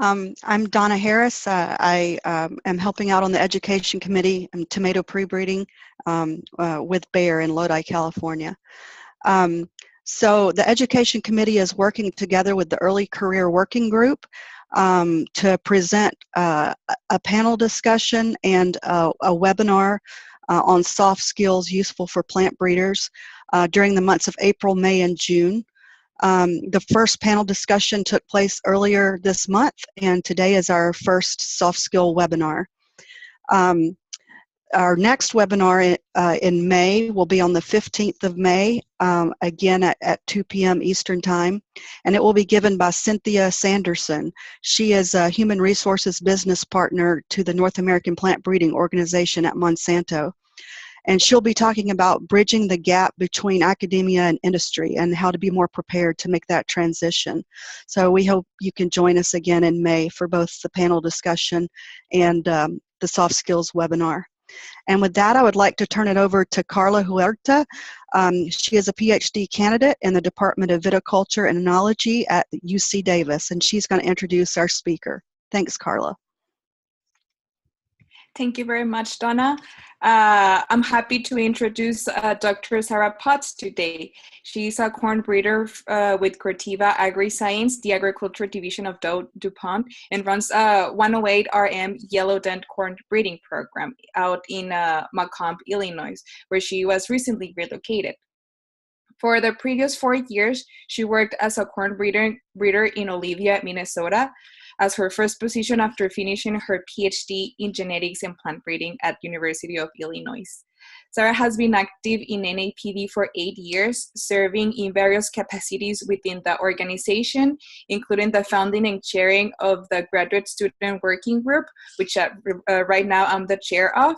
I'm Donna Harris. I am helping out on the Education Committee and Tomato Pre-breeding with Bayer in Lodi, California. So the Education Committee is working together with the Early Career Working Group to present a panel discussion and a webinar on soft skills useful for plant breeders during the months of April, May, and June. The first panel discussion took place earlier this month, and today is our first soft skill webinar. Our next webinar in May will be on the 15th of May, again at 2 p.m. Eastern Time, and it will be given by Cynthia Sanderson. She is a Human Resources Business Partner to the North American Plant Breeding Organization at Monsanto. And she'll be talking about bridging the gap between academia and industry and how to be more prepared to make that transition. So we hope you can join us again in May for both the panel discussion and the soft skills webinar. And with that, I would like to turn it over to Carla Huerta. She is a PhD candidate in the Department of Viticulture and Enology at UC Davis, and she's going to introduce our speaker. Thanks, Carla. Thank you very much, Donna. I'm happy to introduce Dr. Sarah Potts today. She's a corn breeder with Corteva Agriscience, the Agriculture Division of DowDuPont, and runs a 108 RM Yellow Dent corn breeding program out in Macomb, Illinois, where she was recently relocated. For the previous 4 years, she worked as a corn breeder in Olivia, Minnesota, as her first position after finishing her PhD in genetics and plant breeding at University of Illinois. Sarah has been active in NAPB for 8 years, serving in various capacities within the organization, including the founding and chairing of the Grad Student Working Group, which right now I'm the chair of,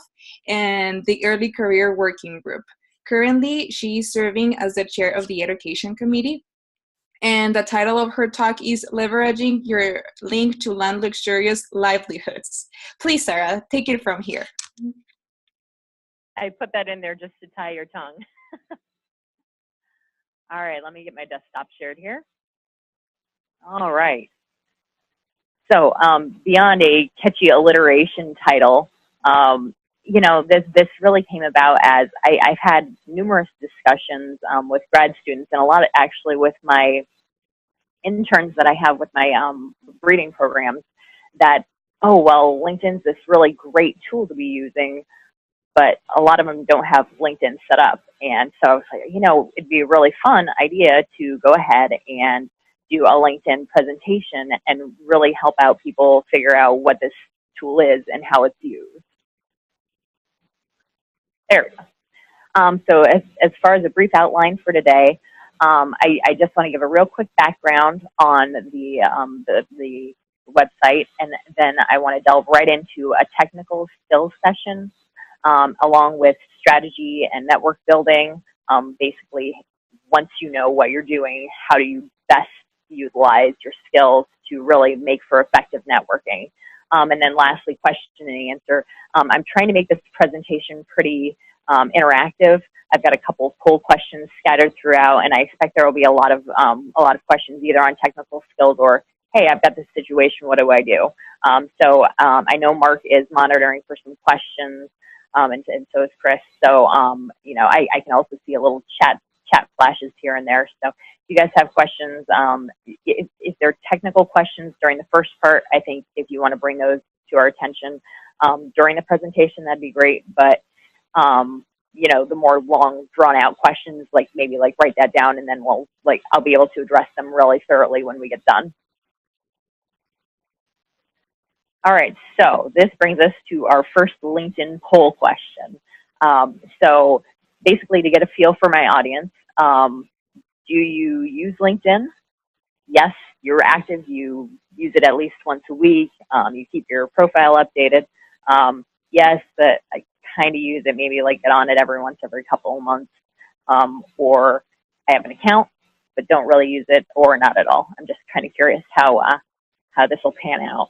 and the Early Career Working Group. Currently, she is serving as the chair of the Education Committee. And the title of her talk is Leveraging Your Link to Land Luxurious Livelihoods. Please, Sarah, take it from here. I put that in there just to tie your tongue. All right, let me get my desktop shared here. All right. So beyond a catchy alliteration title, you know, this really came about as I've had numerous discussions with grad students and a lot of actually with my interns that I have with my breeding programs that, oh, well, LinkedIn's this really great tool to be using, but a lot of them don't have LinkedIn set up. And so I was like, you know, it'd be a really fun idea to go ahead and do a LinkedIn presentation and really help out people figure out what this tool is and how it's used. There we go. So as far as a brief outline for today, I just want to give a real quick background on the website, and then I want to delve right into a technical skills session, along with strategy and network building. Basically, once you know what you're doing, how do you best utilize your skills to really make for effective networking? And then lastly, question and answer. I'm trying to make this presentation pretty interactive. I've got a couple of poll questions scattered throughout, and I expect there will be a lot of questions either on technical skills or, hey, I've got this situation, what do I do? So I know Mark is monitoring for some questions, and so is Chris. So you know, I can also see a little chat flashes here and there. So if you guys have questions, if there are technical questions during the first part, I think if you want to bring those to our attention during the presentation, that'd be great. But you know, the more long drawn out questions, like maybe like write that down, and then I'll be able to address them really thoroughly when we get done. All right, so this brings us to our first LinkedIn poll question. So basically, to get a feel for my audience, do you use LinkedIn? Yes, you're active. You use it at least once a week. You keep your profile updated. Yes, but I kind of use it, maybe like get on it every couple of months. Or I have an account, but don't really use it, or not at all. I'm just kind of curious how this will pan out.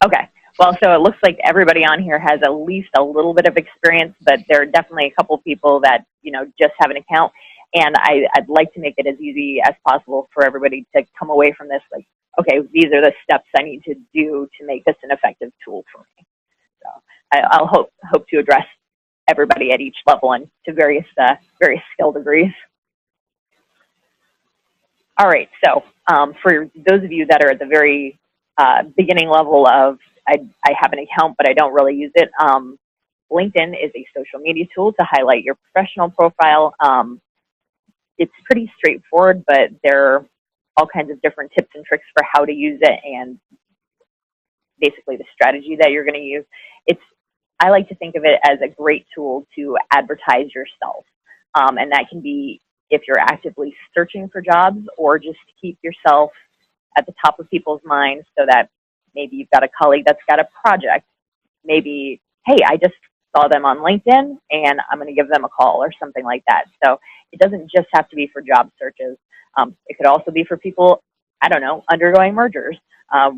Okay, well, so it looks like everybody on here has at least a little bit of experience, but there are definitely a couple people that, you know, just have an account. And I'd like to make it as easy as possible for everybody to come away from this like, okay, these are the steps I need to do to make this an effective tool for me. So I'll hope to address everybody at each level and to various skill degrees. All right, so for those of you that are at the very beginning level of, I have an account, but I don't really use it, LinkedIn is a social media tool to highlight your professional profile. It's pretty straightforward, but there are all kinds of different tips and tricks for how to use it and basically the strategy that you're going to use. I like to think of it as a great tool to advertise yourself. And that can be if you're actively searching for jobs, or just to keep yourself at the top of people's minds so that maybe you've got a colleague that's got a project. Maybe, hey, I just saw them on LinkedIn and I'm going to give them a call or something like that. So it doesn't just have to be for job searches. It could also be for people, I don't know, undergoing mergers,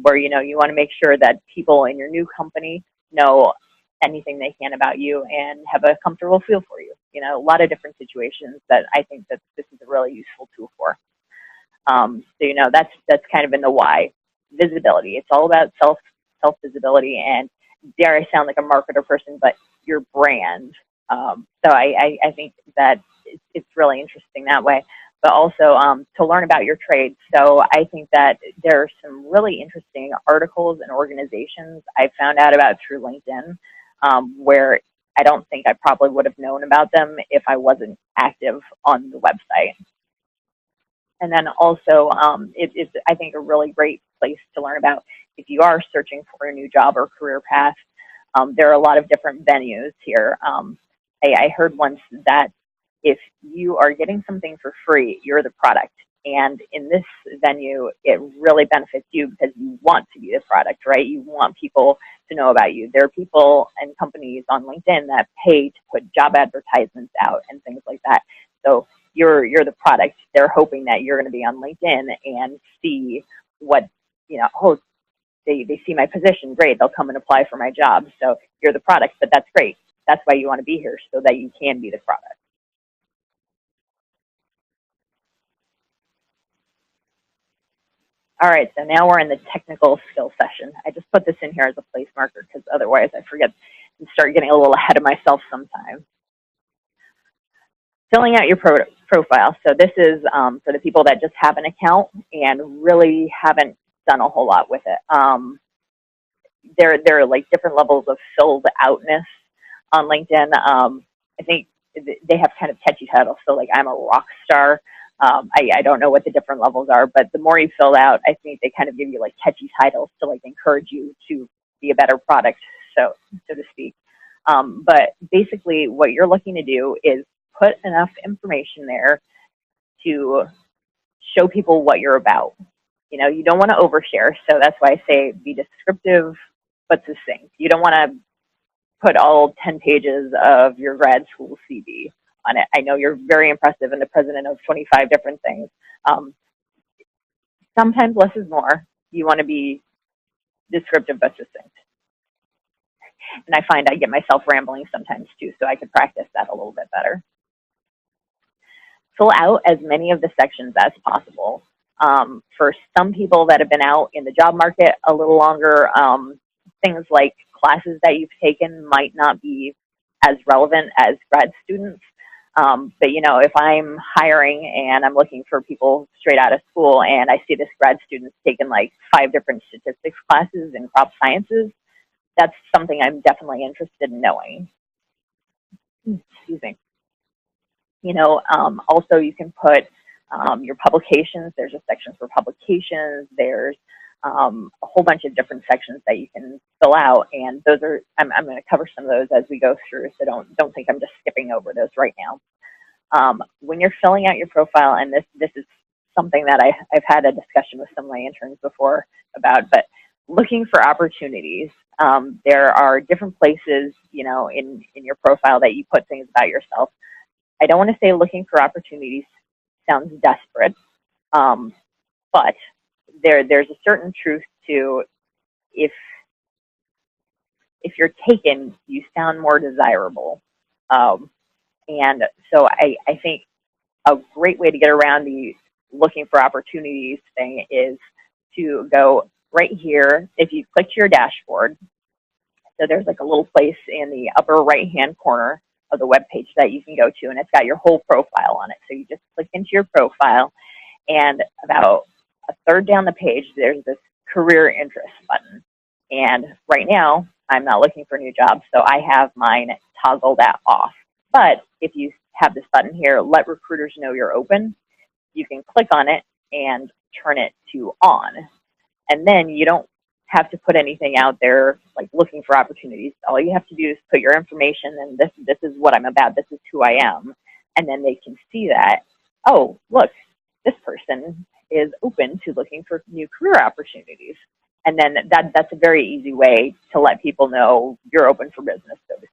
where, you know, you want to make sure that people in your new company know anything they can about you and have a comfortable feel for you. You know, a lot of different situations that I think that this is a really useful tool for. So, you know, that's kind of in the why. Visibility. It's all about self-visibility, and dare I sound like a marketer person, but your brand. So I think that it's really interesting that way. But also to learn about your trade. So I think that there are some really interesting articles and organizations I found out about through LinkedIn, where I don't think I probably would have known about them if I wasn't active on the website. And then also, it's, I think, a really great place to learn about if you are searching for a new job or career path. There are a lot of different venues here. I heard once that if you are getting something for free, you're the product. And in this venue, it really benefits you because you want to be the product, right? You want people to know about you. There are people and companies on LinkedIn that pay to put job advertisements out and things like that. So you're the product. They're hoping that you're going to be on LinkedIn and see what, you know, oh, they see my position, great, they'll come and apply for my job. So you're the product, but that's great. That's why you want to be here, so that you can be the product. All right, so now we're in the technical skill session. I just put this in here as a place marker because otherwise I forget and start getting a little ahead of myself sometimes. Filling out your profile. So this is for the people that just have an account and really haven't done a whole lot with it. There are like different levels of filled outness on LinkedIn. I think they have kind of catchy titles. So like, I'm a rock star. I don't know what the different levels are, but the more you fill out, I think they kind of give you like catchy titles to like encourage you to be a better product, so to speak. But basically what you're looking to do is put enough information there to show people what you're about. You know, you don't want to overshare, so that's why I say be descriptive but succinct. You don't want to put all 10 pages of your grad school CV on it. I know you're very impressive and the president of 25 different things. Sometimes less is more. You want to be descriptive but succinct. And I find I get myself rambling sometimes too, so I could practice that a little bit better. Fill out as many of the sections as possible. For some people that have been out in the job market a little longer, things like classes that you've taken might not be as relevant as grad students. But, you know, if I'm hiring and I'm looking for people straight out of school and I see this grad student's taken like 5 different statistics classes in crop sciences, that's something I'm definitely interested in knowing. Excuse me. You know, also you can put your publications. There's a section for publications. There's a whole bunch of different sections that you can fill out, and those are, I'm going to cover some of those as we go through, so don't think I'm just skipping over those right now. When you're filling out your profile, and this is something that I've had a discussion with some of my interns before about, but looking for opportunities. There are different places, you know, in your profile that you put things about yourself. I don't want to say looking for opportunities sounds desperate, but there's a certain truth to if you're taken, you sound more desirable. And so I think a great way to get around the looking for opportunities thing is to go right here. If you click to your dashboard, so there's like a little place in the upper right-hand corner of the web page that you can go to, and it's got your whole profile on it. So you just click into your profile, and about a third down the page, there's this career interest button. And right now, I'm not looking for a new job, so I have mine toggled that off. But if you have this button here, let recruiters know you're open, you can click on it and turn it to on. And then you don't have to put anything out there like looking for opportunities. All you have to do is put your information, and this is what I'm about, this is who I am. And then they can see that, oh, look, this person is open to looking for new career opportunities. And then that's a very easy way to let people know you're open for business, so to speak.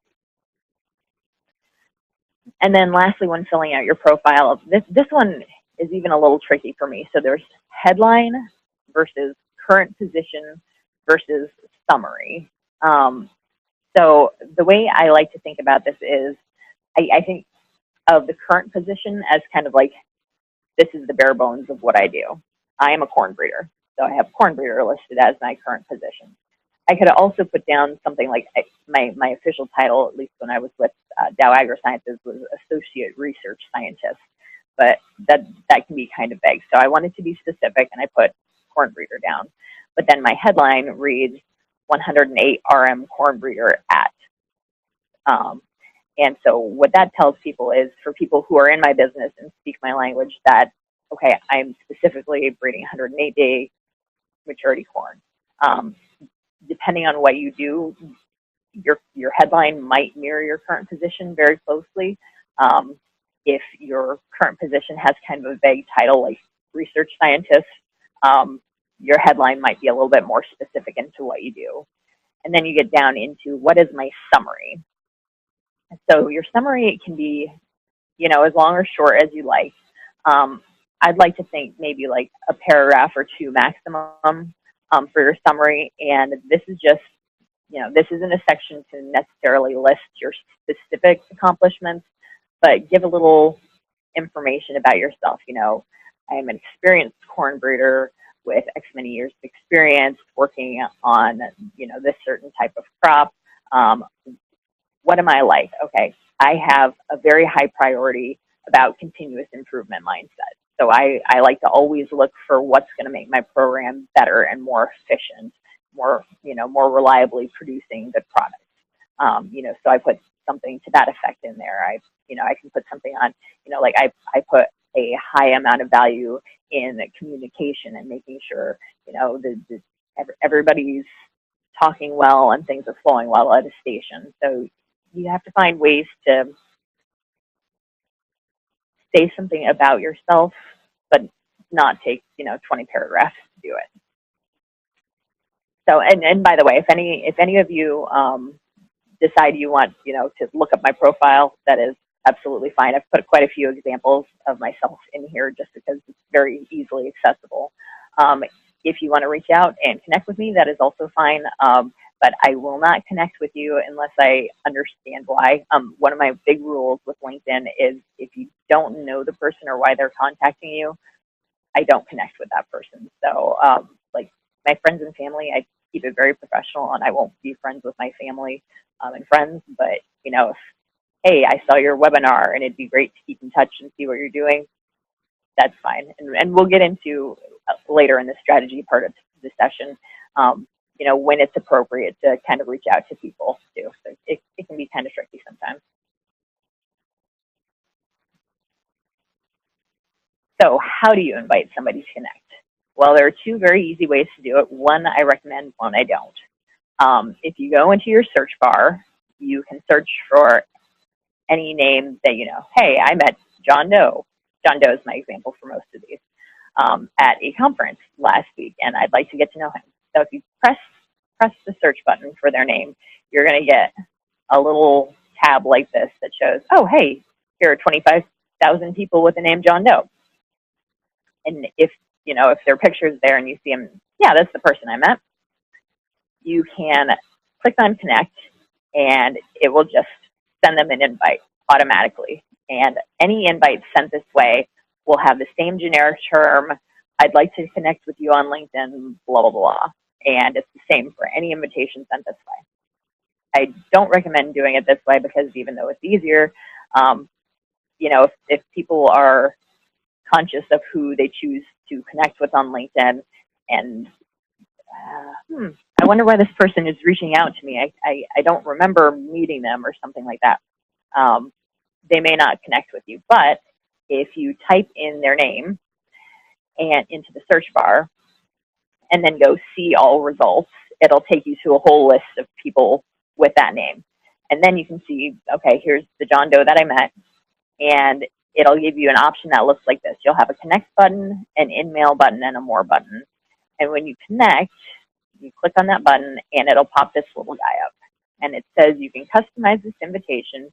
And then lastly, when filling out your profile, this one is even a little tricky for me. So there's headline versus current position versus summary. So the way I like to think about this is I think of the current position as kind of like, this is the bare bones of what I do. I am a corn breeder. So I have corn breeder listed as my current position. I could also put down something like my official title, at least when I was with Dow AgroScience, was Associate Research Scientist. But that can be kind of vague. So I wanted to be specific, and I put corn breeder down. But then my headline reads 108 RM corn breeder at. And so what that tells people is, for people who are in my business and speak my language, that, okay, I'm specifically breeding 108-day maturity corn. Depending on what you do, your headline might mirror your current position very closely. If your current position has kind of a vague title like research scientist, your headline might be a little bit more specific into what you do. And then you get down into, what is my summary? So your summary can be, as long or short as you like. I'd like to think maybe like a paragraph or two maximum for your summary. And this is just, this isn't a section to necessarily list your specific accomplishments, but give a little information about yourself. I am an experienced corn breeder with X many years of experience working on, this certain type of crop. What am I like? Okay, I have a very high priority about continuous improvement mindset. So I like to always look for what's going to make my program better and more efficient, more reliably producing good products. So I put something to that effect in there. I can put something on, like I put a high amount of value in communication and making sure, everybody's talking well and things are flowing well at a station. So you have to find ways to say something about yourself, but not take, 20 paragraphs to do it. So, and by the way, if any of you decide you want, to look up my profile, that is absolutely fine. I've put quite a few examples of myself in here just because it's very easily accessible. If you want to reach out and connect with me, that is also fine. But I will not connect with you unless I understand why. One of my big rules with LinkedIn is, if you don't know the person or why they're contacting you, I don't connect with that person. So like my friends and family, I keep it very professional, and I won't be friends with my family and friends. But, if, hey, I saw your webinar and it'd be great to keep in touch and see what you're doing, that's fine. And we'll get into later in the strategy part of the session, when it's appropriate to kind of reach out to people too. So it can be kind of tricky sometimes. So how do you invite somebody to connect? Well, there are two very easy ways to do it. One I recommend, one I don't. If you go into your search bar, you can search for any name that Hey, I met John Doe. John Doe is my example for most of these, at a conference last week, and I'd like to get to know him. So if you press the search button for their name, you're going to get a little tab like this that shows, oh, hey, here are 25,000 people with the name John Doe. And if their picture's there and you see him, yeah, that's the person I met, you can click on connect, and it will just send them an invite automatically. And any invite sent this way will have the same generic term I'd like to connect with you on LinkedIn, blah, blah, blah. And it's the same for any invitation sent this way. I don't recommend doing it this way because even though it's easier, you know, if people are conscious of who they choose to connect with on LinkedIn and I wonder why this person is reaching out to me. I don't remember meeting them or something like that. They may not connect with you, but if you type in their name and into the search bar and then go see all results, it'll take you to a whole list of people with that name. And then you can see, okay, here's the John Doe that I met, and it'll give you an option that looks like this. You'll have a connect button, an in-mail button, and a more button. And when you connect, you click on that button and it'll pop this little guy up. And it says you can customize this invitation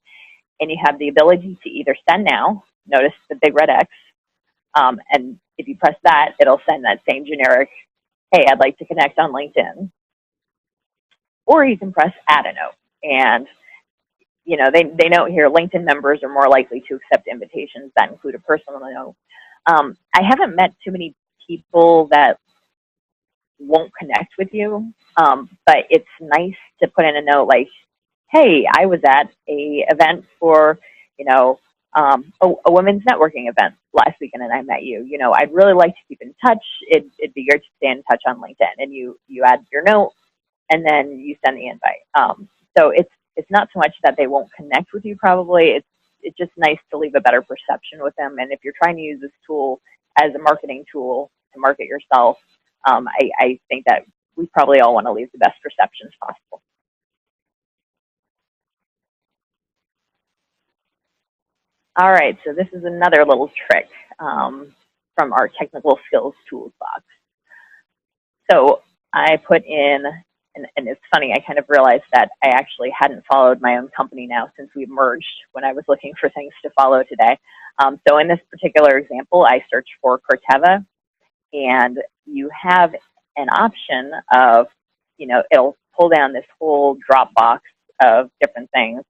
and you have the ability to either send now, notice the big red X, and if you press that, it'll send that same generic, hey, I'd like to connect on LinkedIn. Or you can press add a note. And you know, they note here LinkedIn members are more likely to accept invitations that include a personal note. I haven't met too many people that won't connect with you, but it's nice to put in a note like, hey, I was at a event for, you know, a women's networking event last weekend and I met you. You know, I'd really like to keep in touch. It'd be great to stay in touch on LinkedIn. And you add your note and then you send the invite. So it's not so much that they won't connect with you probably. It's just nice to leave a better perception with them. And if you're trying to use this tool as a marketing tool to market yourself, I think that we probably all want to leave the best perceptions possible. All right, so this is another little trick from our technical skills tools box. So I put in, and it's funny, I kind of realized that I actually hadn't followed my own company now since we merged when I was looking for things to follow today. So in this particular example, I searched for Corteva, and you have an option of, you know, it'll pull down this whole drop box of different things.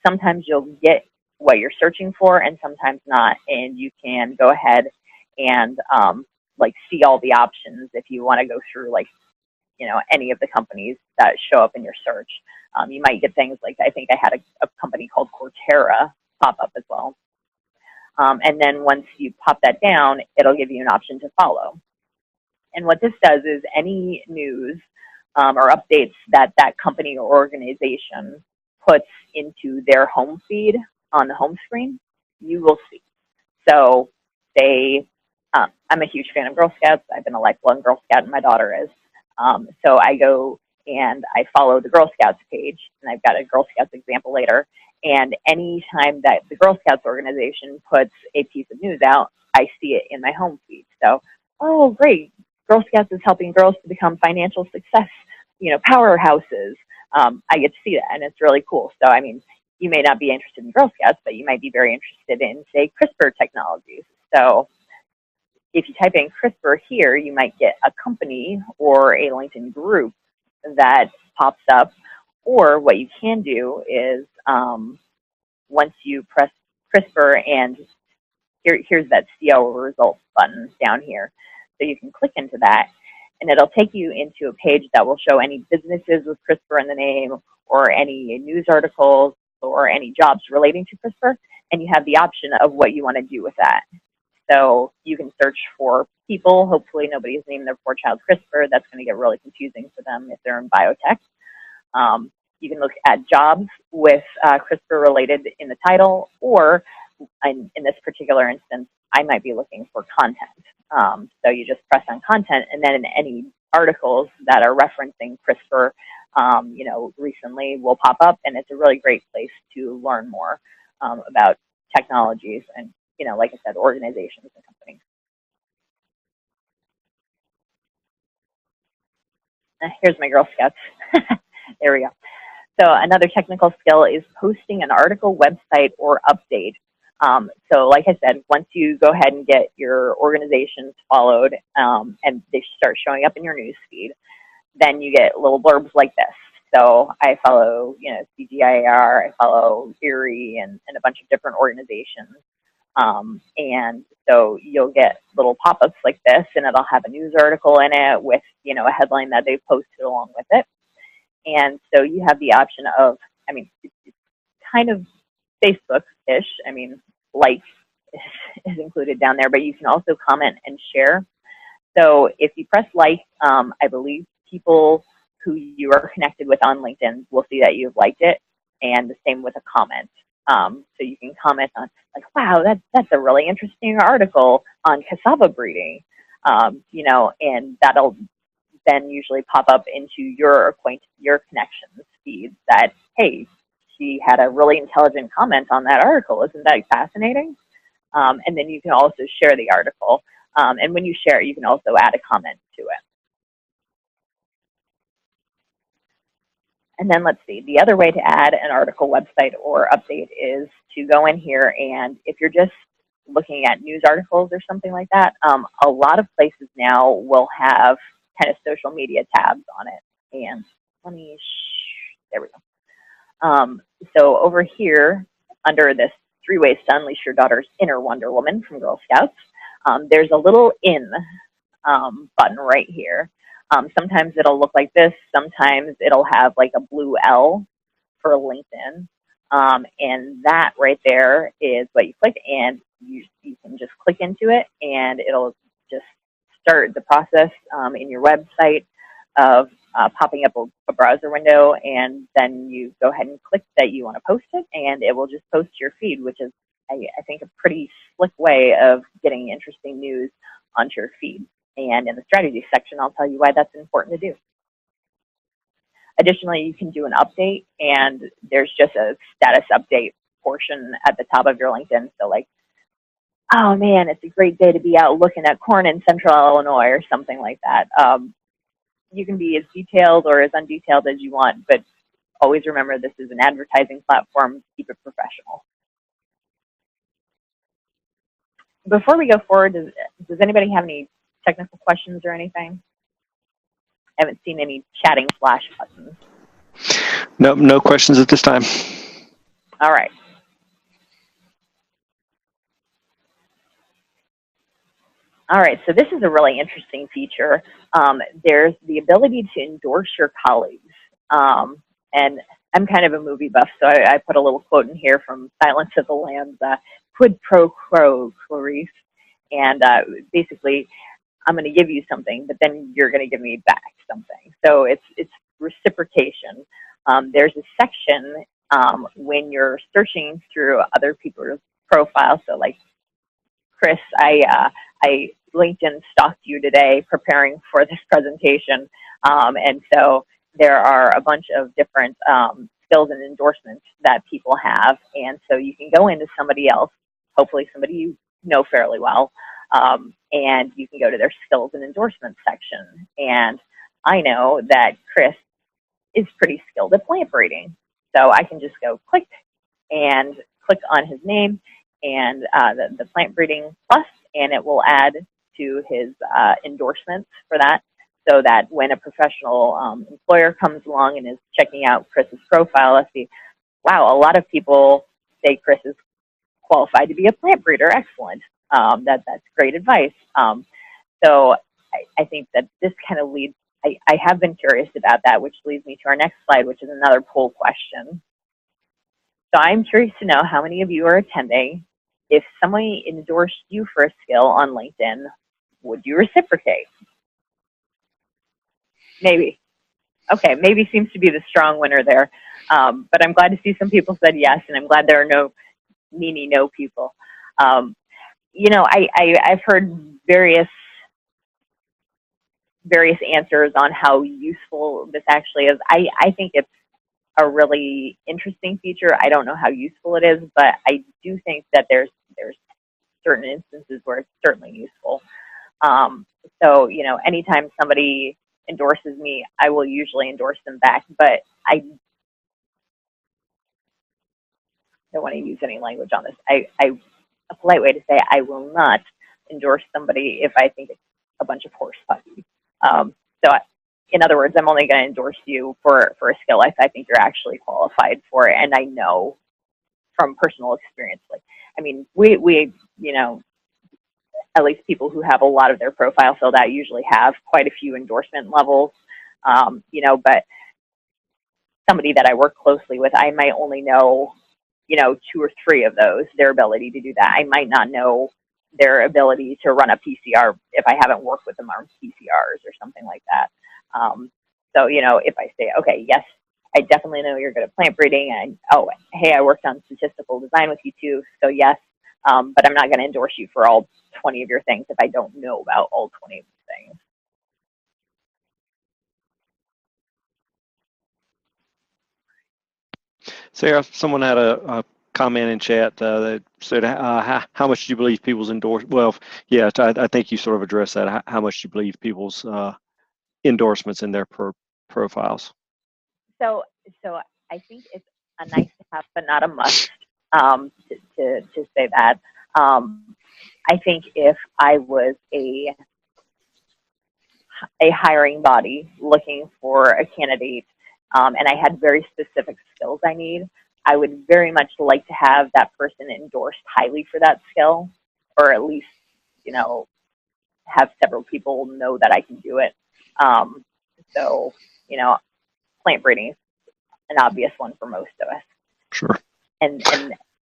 Sometimes you'll get what you're searching for and sometimes not, and you can go ahead and like see all the options if you want to go through like, you know, any of the companies that show up in your search. You might get things like, I think I had a company called Corteva pop up as well. And then once you pop that down, it'll give you an option to follow. And what this does is any news or updates that that company or organization puts into their home feed on the home screen, you will see. So say, I'm a huge fan of Girl Scouts. I've been a lifelong Girl Scout and my daughter is. So I go and I follow the Girl Scouts page, and I've got a Girl Scouts example later. And any time that the Girl Scouts organization puts a piece of news out, I see it in my home feed. So, oh, great. Girl Scouts is helping girls to become financial success, you know, powerhouses. I get to see that, and it's really cool. So, I mean, you may not be interested in Girl Scouts, but you might be very interested in, say, CRISPR technologies. So if you type in CRISPR here, you might get a company or a LinkedIn group that pops up. Or what you can do is once you press CRISPR, and here's that see our results button down here. So you can click into that, and it'll take you into a page that will show any businesses with CRISPR in the name or any news articles or any jobs relating to CRISPR, and you have the option of what you want to do with that. So you can search for people. Hopefully nobody's named their poor child CRISPR. That's going to get really confusing for them if they're in biotech. You can look at jobs with CRISPR related in the title, or in this particular instance, I might be looking for content. So you just press on content, and then in any articles that are referencing CRISPR, you know, recently will pop up, and it's a really great place to learn more about technologies and, you know, like I said, organizations and companies. Here's my Girl Scouts. There we go. So another technical skill is posting an article, website, or update. So like I said, once you go ahead and get your organizations followed and they start showing up in your news feed, then you get little blurbs like this. So I follow, you know, CGIAR, I follow Erie and a bunch of different organizations. And so you'll get little pop-ups like this, and it'll have a news article in it with, you know, a headline that they've posted along with it. And so you have the option of, I mean, it's kind of Facebook-ish. I mean, like is included down there, but you can also comment and share. So if you press like, I believe people who you are connected with on LinkedIn will see that you've liked it, and the same with a comment. So you can comment on, like, wow, that's a really interesting article on cassava breeding, you know, and that'll then usually pop up into your connections feed that, hey, she had a really intelligent comment on that article. Isn't that fascinating? And then you can also share the article. And when you share it, you can also add a comment to it. And then let's see, the other way to add an article, website, or update is to go in here, and if you're just looking at news articles or something like that, a lot of places now will have kind of social media tabs on it. And let me, there we go. So over here, under this 3 ways to unleash your daughter's inner Wonder Woman from Girl Scouts, there's a little in button right here. Sometimes it'll look like this. Sometimes it'll have like a blue L for LinkedIn. And that right there is what you click, and you can just click into it, and it'll just start the process in your website of popping up a browser window, and then you go ahead and click that you want to post it, and it will just post to your feed, which is, I think, a pretty slick way of getting interesting news onto your feed. And in the strategy section, I'll tell you why that's important to do. Additionally, you can do an update, and there's just a status update portion at the top of your LinkedIn. So like, oh man, it's a great day to be out looking at corn in central Illinois or something like that. You can be as detailed or as undetailed as you want, but always remember this is an advertising platform. Keep it professional. Before we go forward, does anybody have any technical questions or anything? I haven't seen any chatting flash buttons. Nope, no questions at this time. All right. All right, so this is a really interesting feature. There's the ability to endorse your colleagues. And I'm kind of a movie buff, so I put a little quote in here from Silence of the Lambs, quid pro quo, Clarice. And basically, I'm going to give you something, but then you're going to give me back something. So it's reciprocation. There's a section when you're searching through other people's profiles. So like, Chris, I LinkedIn stalked you today preparing for this presentation. And so there are a bunch of different skills and endorsements that people have. And so you can go into somebody else, hopefully somebody you know fairly well, and you can go to their skills and endorsements section. And I know that Chris is pretty skilled at plant breeding. So I can just go click on his name and the plant breeding plus, and it will add to his endorsements for that, so that when a professional employer comes along and is checking out Chris's profile, I see, wow, a lot of people say Chris is qualified to be a plant breeder. Excellent. That's great advice. So I think that this kind of leads, I have been curious about that, which leads me to our next slide, which is another poll question. So I'm curious to know how many of you are attending. If somebody endorsed you for a skill on LinkedIn, would you reciprocate? Maybe. Okay, maybe seems to be the strong winner there. But I'm glad to see some people said yes, and I'm glad there are no meanie no people. You know, I've heard various answers on how useful this actually is. I think it's a really interesting feature. I don't know how useful it is, but I do think that there's certain instances where it's certainly useful. So, you know, anytime somebody endorses me, I will usually endorse them back, but I don't want to use any language on this. A polite way to say I will not endorse somebody if I think it's a bunch of horse puppies. In other words, I'm only going to endorse you for a skill if I think you're actually qualified for it, and I know from personal experience. Like, I mean, we you know, at least people who have a lot of their profile filled out usually have quite a few endorsement levels, you know, but somebody that I work closely with, I might only know, you know, 2 or 3 of those, their ability to do that. I might not know their ability to run a PCR if I haven't worked with them on PCRs or something like that. So, you know, if I say, okay, yes, I definitely know you're good at plant breeding, and oh, hey, I worked on statistical design with you too, so yes, but I'm not going to endorse you for all 20 of your things if I don't know about all 20 of the things. Sarah, someone had a comment in chat that said, how much do you believe people's well, yeah, I think you sort of addressed that. How much do you believe people's endorsements in their profiles? So I think it's a nice to have, but not a must, to say that. I think if I was a hiring body looking for a candidate, and I had very specific skills I need, I would very much like to have that person endorsed highly for that skill, or at least, you know, have several people know that I can do it. So, you know, plant breeding is an obvious one for most of us. Sure. And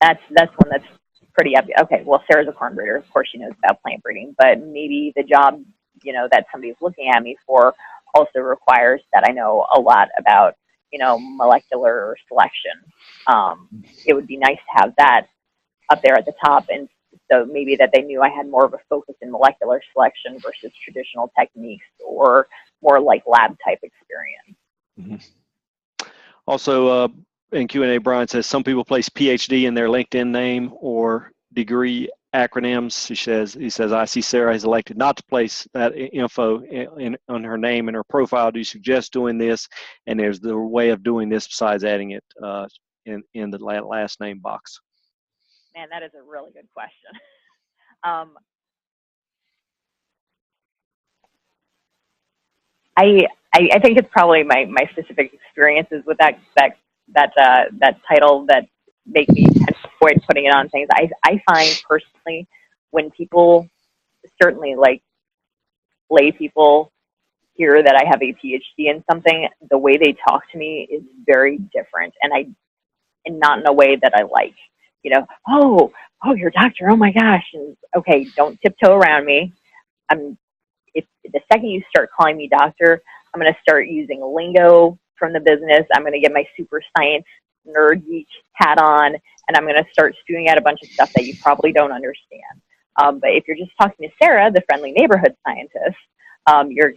that's one that's pretty obvious. Okay, well, Sarah's a corn breeder. Of course, she knows about plant breeding, but maybe the job, you know, that somebody's looking at me for also requires that I know a lot about, you know, molecular selection. It would be nice to have that up there at the top, and so maybe that they knew I had more of a focus in molecular selection versus traditional techniques, or more like lab type experience. Mm-hmm. Also, in Q&A, Brian says some people place PhD in their LinkedIn name or degree acronyms. He says, I see Sarah has elected not to place that info on her name and her profile. Do you suggest doing this? And there's the way of doing this besides adding it in the last name box. Man, that is a really good question. I think it's probably my specific experiences with that title that make me kind of avoid putting it on things. I find personally, when people, certainly like lay people, hear that I have a PhD in something, the way they talk to me is very different, and not in a way that I like. You know, oh, you're a doctor. Oh my gosh. And okay, don't tiptoe around me. If the second you start calling me doctor, I'm going to start using lingo from the business. I'm going to get my super science nerd geek hat on, and I'm going to start spewing out a bunch of stuff that you probably don't understand. But if you're just talking to Sarah, the friendly neighborhood scientist, you're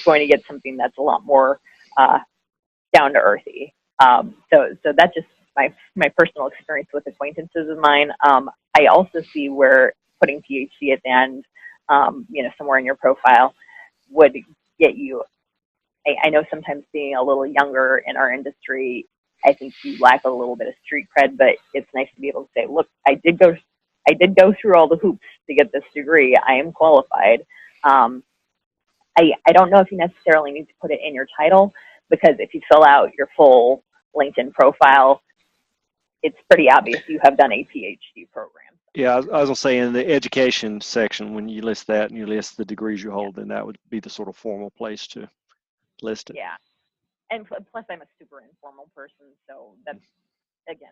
going to get something that's a lot more down to earthy. So that's just my personal experience with acquaintances of mine. I also see where putting PhD at the end, you know, somewhere in your profile would get you. I know sometimes being a little younger in our industry, I think you lack a little bit of street cred, but it's nice to be able to say, look, I did go through all the hoops to get this degree. I am qualified. I don't know if you necessarily need to put it in your title, because if you fill out your full LinkedIn profile, it's pretty obvious you have done a PhD program. Yeah, I was going to say in the education section, when you list that and you list the degrees you hold, then that would be the sort of formal place to list it. Yeah. And plus I'm a super informal person, so that's, again,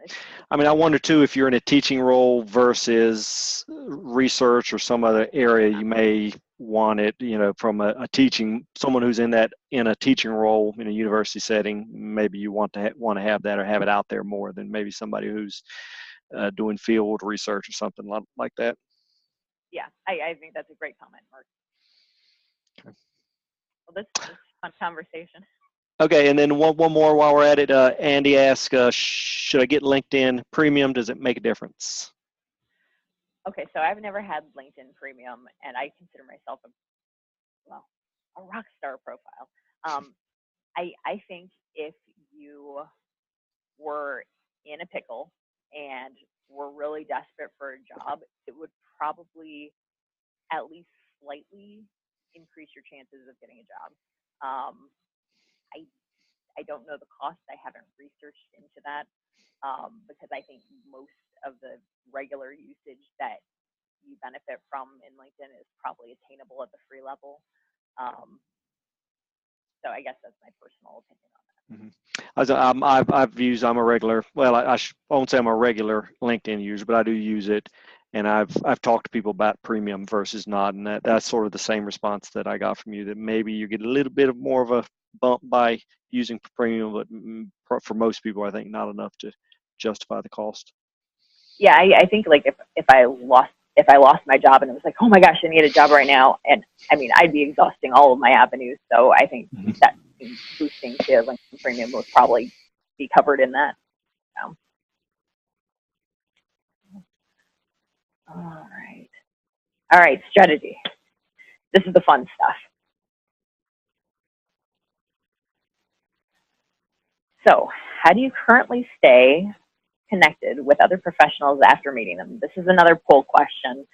I mean, I wonder too, if you're in a teaching role versus research or some other area, you may want it, you know, from a teaching, someone who's in a teaching role in a university setting, maybe you want to have that or have it out there more than maybe somebody who's doing field research or something like that. Yeah, I think that's a great comment, Mark. Okay. Well, this is a fun conversation. Okay, and then one more while we're at it. Andy asked, should I get LinkedIn Premium? Does it make a difference? Okay, so I've never had LinkedIn Premium, and I consider myself a rock star profile. I think if you were in a pickle and were really desperate for a job, it would probably at least slightly increase your chances of getting a job. I don't know the cost. I haven't researched into that because I think most of the regular usage that you benefit from in LinkedIn is probably attainable at the free level. So I guess that's my personal opinion on that. I'm a regular, well, I won't say I'm a regular LinkedIn user, but I do use it. And I've talked to people about premium versus not, and that's sort of the same response that I got from you, that maybe you get a little bit of more of a bump by using premium, but for most people, I think not enough to justify the cost. Yeah, I think like if I lost my job and it was like, oh my gosh, I need a job right now, and I mean, I'd be exhausting all of my avenues. So I think that boosting to LinkedIn Premium would probably be covered in that. So. All right, strategy. This is the fun stuff. So, how do you currently stay connected with other professionals after meeting them? This is another poll question.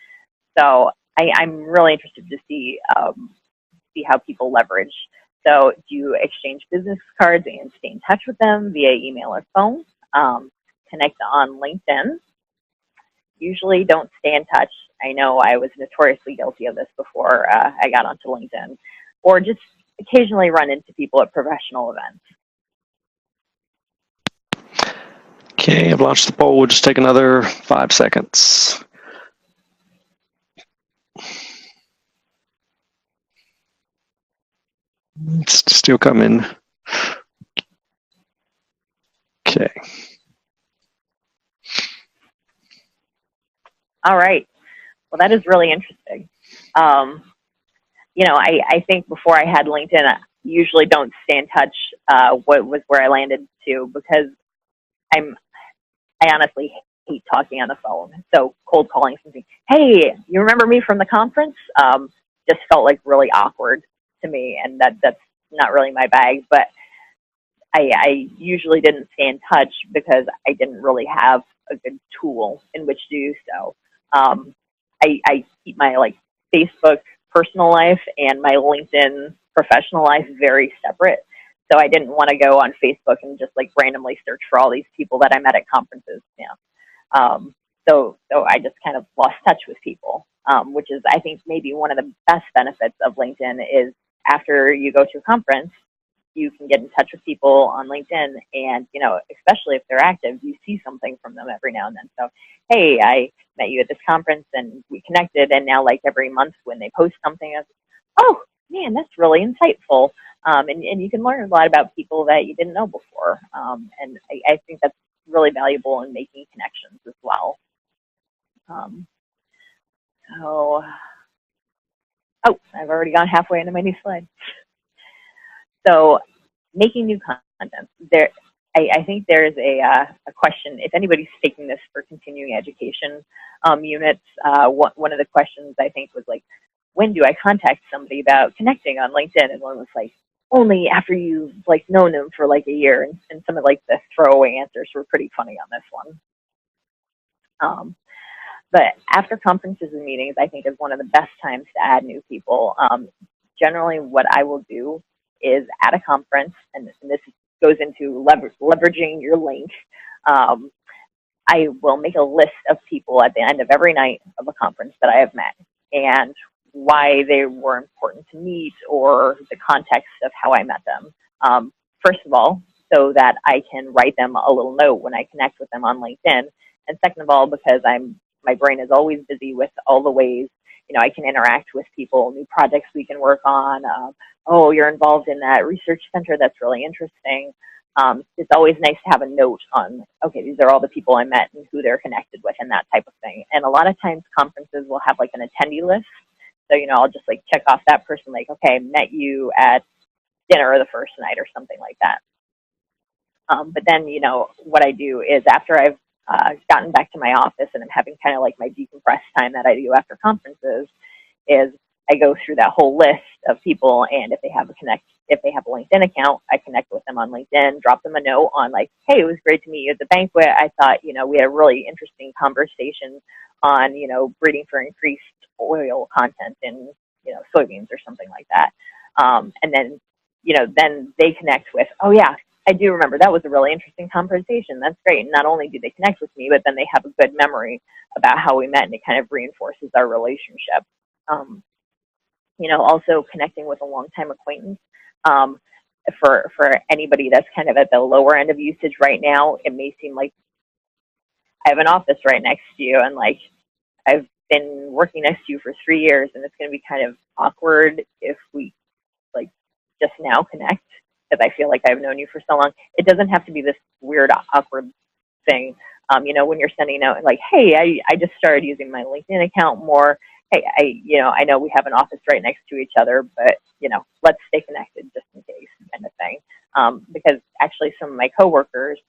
So I'm really interested to see how people leverage. So do you exchange business cards and stay in touch with them via email or phone? Connect on LinkedIn. Usually don't stay in touch. I know I was notoriously guilty of this before I got onto LinkedIn. Or just occasionally run into people at professional events. Okay, I've launched the poll. We'll just take another 5 seconds. It's still coming. Okay. All right. Well, that is really interesting. You know, I think before I had LinkedIn, I usually don't stay in touch what was where I landed to, because I honestly hate talking on the phone. So cold calling something, hey, you remember me from the conference? Just felt like really awkward to me, and that's not really my bag. But I usually didn't stay in touch because I didn't really have a good tool in which to do so. I keep my like Facebook personal life and my LinkedIn professional life very separate. So I didn't want to go on Facebook and just like randomly search for all these people that I met at conferences. Yeah. So I just kind of lost touch with people, which is, I think, maybe one of the best benefits of LinkedIn is after you go to a conference, you can get in touch with people on LinkedIn, and, you know, especially if they're active, you see something from them every now and then. So, hey, I met you at this conference and we connected, and now like every month when they post something, it's, oh man, that's really insightful. And you can learn a lot about people that you didn't know before. And I think that's really valuable in making connections as well. Oh, I've already gone halfway into my new slide. So making new content. I think there's a question, if anybody's taking this for continuing education units, one of the questions I think was like, when do I contact somebody about connecting on LinkedIn? And one was like, only after you've like known them for like a year. And some of like the throwaway answers were pretty funny on this one. But after conferences and meetings, I think is one of the best times to add new people. Generally, what I will do is at a conference, and this goes into leveraging your link. I will make a list of people at the end of every night of a conference that I have met and why they were important to meet or the context of how I met them. First of all, so that I can write them a little note when I connect with them on LinkedIn. And second of all, because my brain is always busy with all the ways, you know, I can interact with people, new projects we can work on. Oh, you're involved in that research center. That's really interesting. It's always nice to have a note on, okay, these are all the people I met and who they're connected with and that type of thing. And a lot of times conferences will have like an attendee list. So, you know, I'll just like check off that person, like, okay, met you at dinner the first night or something like that. But then, you know, what I do is after I've gotten back to my office and I'm having kind of like my decompress time that I do after conferences, is I go through that whole list of people, and if they have a LinkedIn account, I connect with them on LinkedIn, drop them a note on like, hey, it was great to meet you at the banquet. I thought, you know, we had a really interesting conversation on, you know, breeding for increased oil content in, you know, soybeans or something like that. And then, you know, then they connect with, oh yeah, I do remember that was a really interesting conversation. That's great. Not only do they connect with me, but then they have a good memory about how we met, and it kind of reinforces our relationship. You know, also connecting with a longtime acquaintance. For anybody that's kind of at the lower end of usage right now, it may seem like I have an office right next to you, and like I've been working next to you for 3 years, and it's going to be kind of awkward if we like just now connect, because I feel like I've known you for so long. It doesn't have to be this weird, awkward thing. You know, when you're sending out like, hey, I just started using my LinkedIn account more. Hey, I know we have an office right next to each other, but, you know, let's stay connected just in case, kind of thing. Because actually some of my coworkers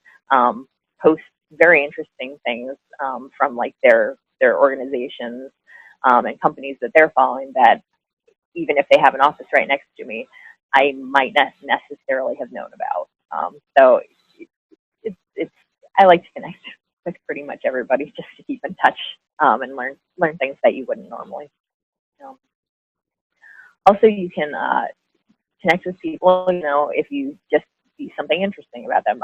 post very interesting things from like their organizations and companies that they're following, that even if they have an office right next to me, I might not necessarily have known about. So I like to connect with pretty much everybody just to keep in touch and learn things that you wouldn't normally. Also, you can connect with people, you know, if you just see something interesting about them.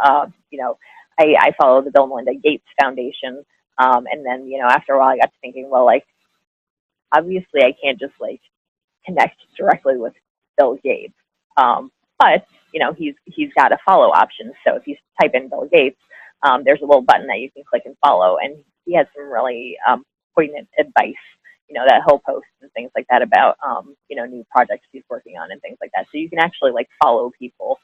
You know, I follow the Bill and Melinda Gates Foundation, and then, you know, after a while I got to thinking, well, like, obviously I can't just like connect directly with Bill Gates, but you know, he's got a follow option. So if you type in Bill Gates, there's a little button that you can click and follow, and he has some really poignant advice, you know, that he'll post and things like that about, you know, new projects he's working on and things like that. So you can actually like follow people.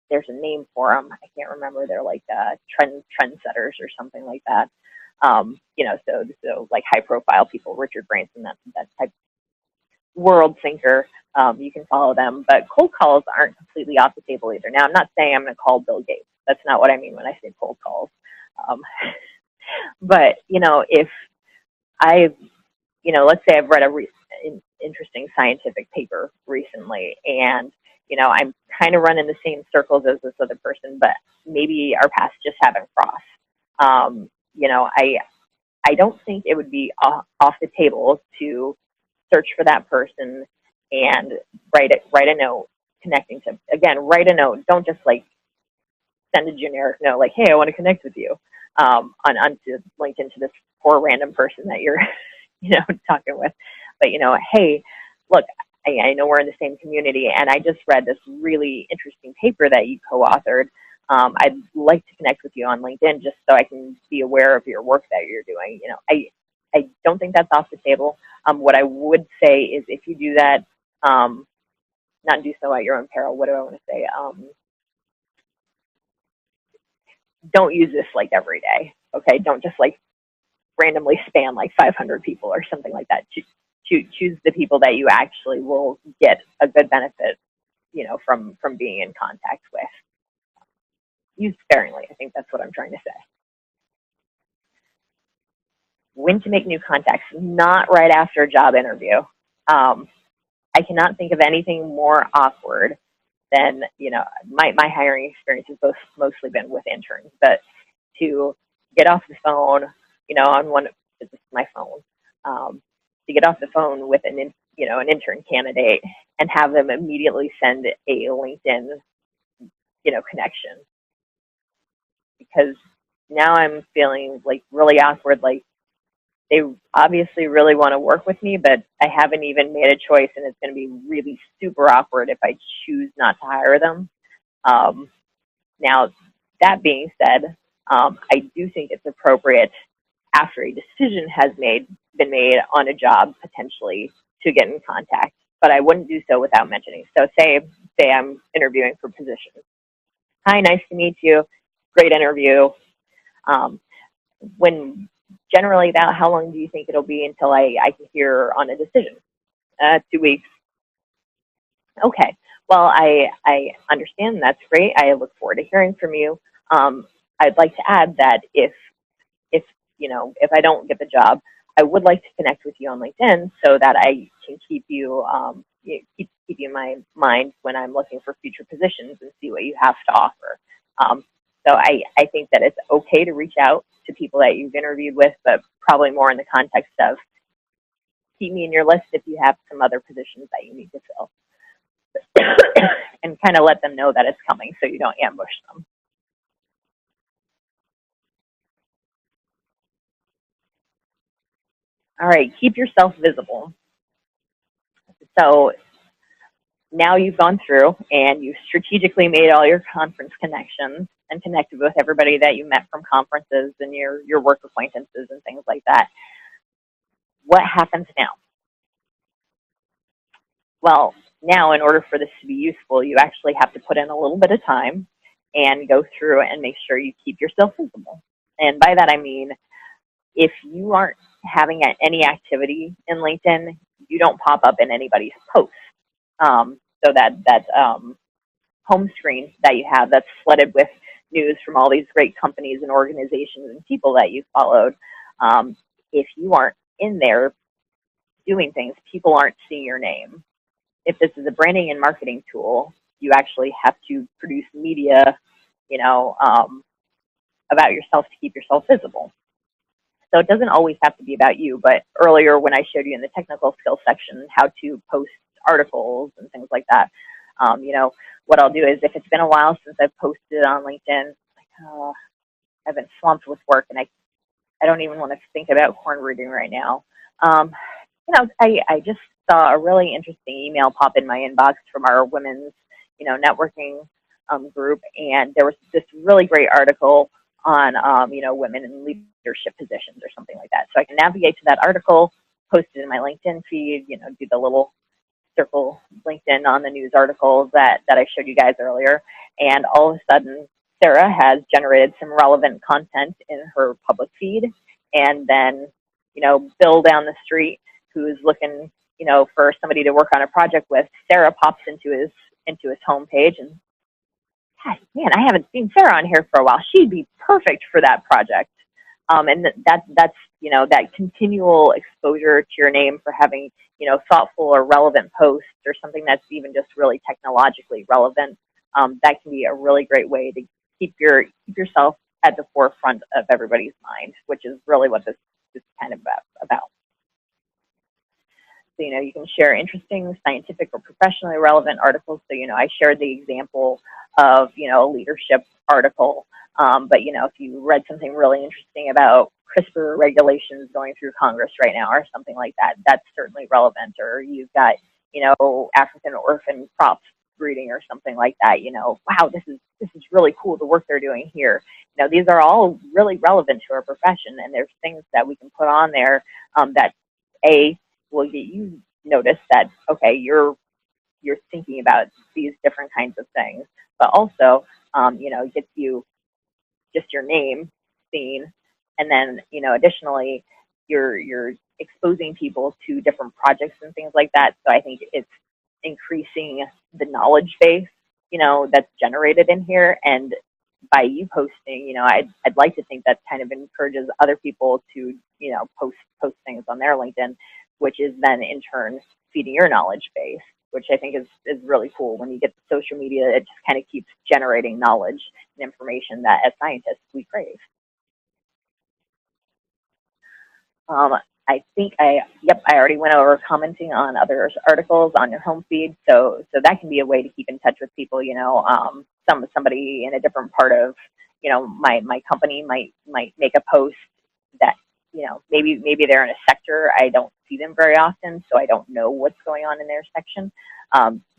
There's a name for them. I can't remember. They're like trendsetters or something like that. You know, so like high profile people, Richard Branson, that type world thinker. You can follow them, but cold calls aren't completely off the table either. Now, I'm not saying I'm going to call Bill Gates. That's not what I mean when I say cold calls. But, you know, if you know, let's say I've read an interesting scientific paper recently, and, you know, I'm kind of running the same circles as this other person, but maybe our paths just haven't crossed. You know, I don't think it would be off the table to search for that person and write a note connecting to, again, write a note. Don't just like send a generic note like, hey, I want to connect with you onto LinkedIn to this poor random person that you're, you know, talking with. But, you know, hey, look, I know we're in the same community, and I just read this really interesting paper that you co-authored. I'd like to connect with you on LinkedIn just so I can be aware of your work that you're doing. You know, I don't think that's off the table. What I would say is if you do that, not do so at your own peril. What do I want to say? Don't use this like every day. Okay, don't just like randomly spam like 500 people or something like that. Choose the people that you actually will get a good benefit, you know, from being in contact with. Use sparingly. I think that's what I'm trying to say. When to make new contacts, not right after a job interview. I cannot think of anything more awkward than, you know, my hiring experience has mostly been with interns, but to get off the phone, you know, this is my phone, to get off the phone with an intern candidate and have them immediately send a LinkedIn, you know, connection. Because now I'm feeling like really awkward, like they obviously really want to work with me, but I haven't even made a choice, and it's going to be really super awkward if I choose not to hire them. Now, that being said, I do think it's appropriate after a decision has been made on a job potentially to get in contact, but I wouldn't do so without mentioning. So say I'm interviewing for positions. Hi, nice to meet you. Great interview. When generally about how long do you think it'll be until I can hear on a decision? 2 weeks. Okay. Well, I understand. That's great. I look forward to hearing from you. I'd like to add that if I don't get the job, I would like to connect with you on LinkedIn so that I can keep you keep you in my mind when I'm looking for future positions and see what you have to offer. So I think that it's okay to reach out to people that you've interviewed with, but probably more in the context of keep me in your list if you have some other positions that you need to fill. And and kind of let them know that it's coming so you don't ambush them. All right, keep yourself visible. So now you've gone through and you've strategically made all your conference connections and connected with everybody that you met from conferences and your work acquaintances and things like that. What happens now? Well, now in order for this to be useful, you actually have to put in a little bit of time and go through and make sure you keep yourself visible. And by that I mean, if you aren't having any activity in LinkedIn, you don't pop up in anybody's posts. So that home screen that you have that's flooded with news from all these great companies and organizations and people that you followed, if you aren't in there doing things, people aren't seeing your name. If this is a branding and marketing tool, you actually have to produce media, about yourself to keep yourself visible. So it doesn't always have to be about you, but earlier when I showed you in the technical skills section how to post articles and things like that, what I'll do is if it's been a while since I've posted on LinkedIn, I've been swamped with work and I don't even want to think about corn breeding right now. I just saw a really interesting email pop in my inbox from our women's, networking group, and there was this really great article on, women in leadership positions or something like that. So I can navigate to that article, post it in my LinkedIn feed, do the little circle LinkedIn on the news articles that I showed you guys earlier. And all of a sudden, Sarah has generated some relevant content in her public feed. And then, Bill down the street, who's looking, for somebody to work on a project with, Sarah pops into his homepage and, God, man, I haven't seen Sarah on here for a while. She'd be perfect for that project. And that's that continual exposure to your name for having, thoughtful or relevant posts or something that's even just really technologically relevant. That can be a really great way to keep yourself at the forefront of everybody's mind, which is really what this is kind of about. So, you can share interesting scientific or professionally relevant articles. So, I shared the example of, a leadership article. But, if you read something really interesting about CRISPR regulations going through Congress right now or something like that, that's certainly relevant. Or you've got, African orphan crops breeding or something like that, wow, this is really cool, the work they're doing here. These are all really relevant to our profession, and there's things that we can put on there that, will get you notice that, okay, you're thinking about these different kinds of things, but also, gets you just your name seen. And then, additionally, you're exposing people to different projects and things like that. So I think it's increasing the knowledge base, that's generated in here. And by you posting, I'd like to think that kind of encourages other people to, post things on their LinkedIn, which is then in turn feeding your knowledge base, which I think is really cool. When you get the social media, it just kind of keeps generating knowledge and information that as scientists we crave. I think I already went over commenting on other articles on your home feed. So that can be a way to keep in touch with people. Somebody in a different part of, my company might make a post that, maybe they're in a sector I don't see them very often, so I don't know what's going on in their section.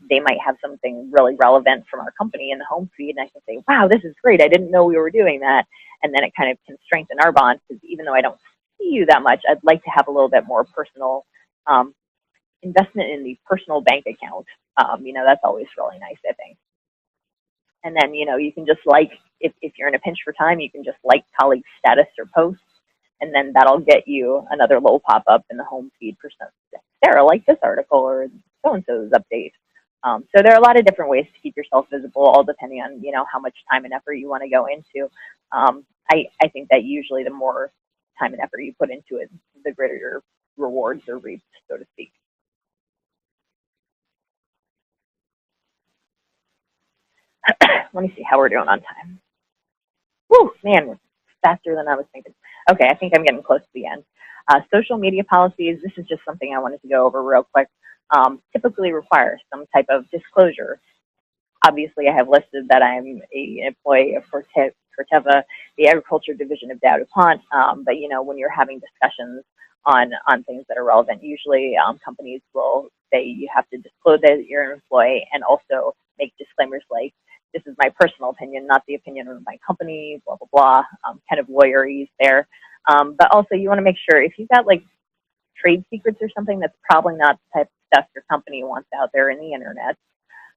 They might have something really relevant from our company in the home feed, and I can say, wow, this is great. I didn't know we were doing that. And then it kind of can strengthen our bond, because even though I don't see you that much, I'd like to have a little bit more personal investment in the personal bank account. That's always really nice, I think. And then, you can just if you're in a pinch for time, you can just like colleagues' status or posts, and then that'll get you another little pop-up in the home feed for Sarah, like this article, or so-and-so's update. So there are a lot of different ways to keep yourself visible, all depending on, how much time and effort you want to go into. I think that usually the more time and effort you put into it, the greater your rewards are reaped, so to speak. Let me see how we're doing on time. Woo, man, we're faster than I was thinking. Okay, I think I'm getting close to the end. Social media policies, this is just something I wanted to go over real quick. Typically require some type of disclosure. Obviously, I have listed that I'm an employee of Corteva, the Agriculture Division of DowDuPont, but when you're having discussions on things that are relevant, usually companies will say you have to disclose that you're an employee and also make disclaimers like, this is my personal opinion, not the opinion of my company, blah, blah, blah, kind of lawyerese there. But also you want to make sure if you've got like trade secrets or something, that's probably not the type of stuff your company wants out there in the internet.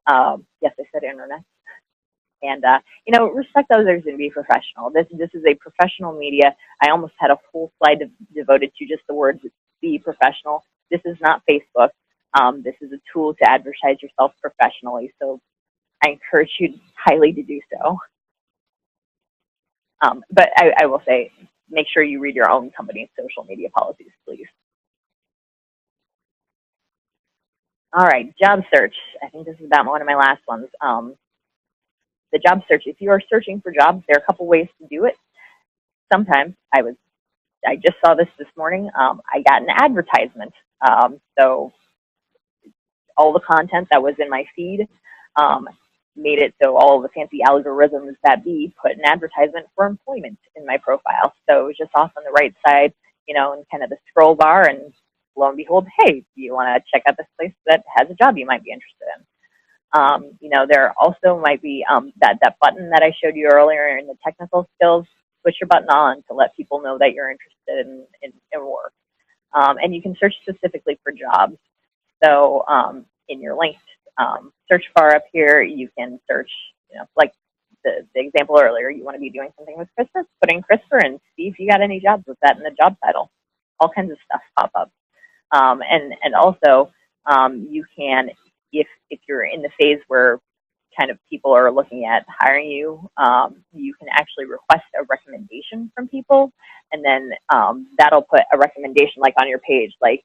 Yes, I said internet. And, respect others and be professional. This is a professional media. I almost had a whole slide devoted to just the words be professional. This is not Facebook. This is a tool to advertise yourself professionally. So I encourage you highly to do so. But I will say, make sure you read your own company's social media policies, please. All right, job search. I think this is about one of my last ones. The job search, if you are searching for jobs, there are a couple ways to do it. Sometimes, I just saw this morning, I got an advertisement. So all the content that was in my feed made it so all the fancy algorithms that put an advertisement for employment in my profile. So it was just off on the right side, in kind of the scroll bar, and lo and behold, hey, do you want to check out this place that has a job you might be interested in? There also might be that button that I showed you earlier in the technical skills. Switch your button on to let people know that you're interested in work. And you can search specifically for jobs. So in your linked search bar up here, you can search, like the example earlier, you want to be doing something with CRISPR, put in CRISPR and see if you got any jobs with that in the job title. All kinds of stuff pop up. And also you can, if you're in the phase where kind of people are looking at hiring you, you can actually request a recommendation from people, and then that'll put a recommendation like on your page, like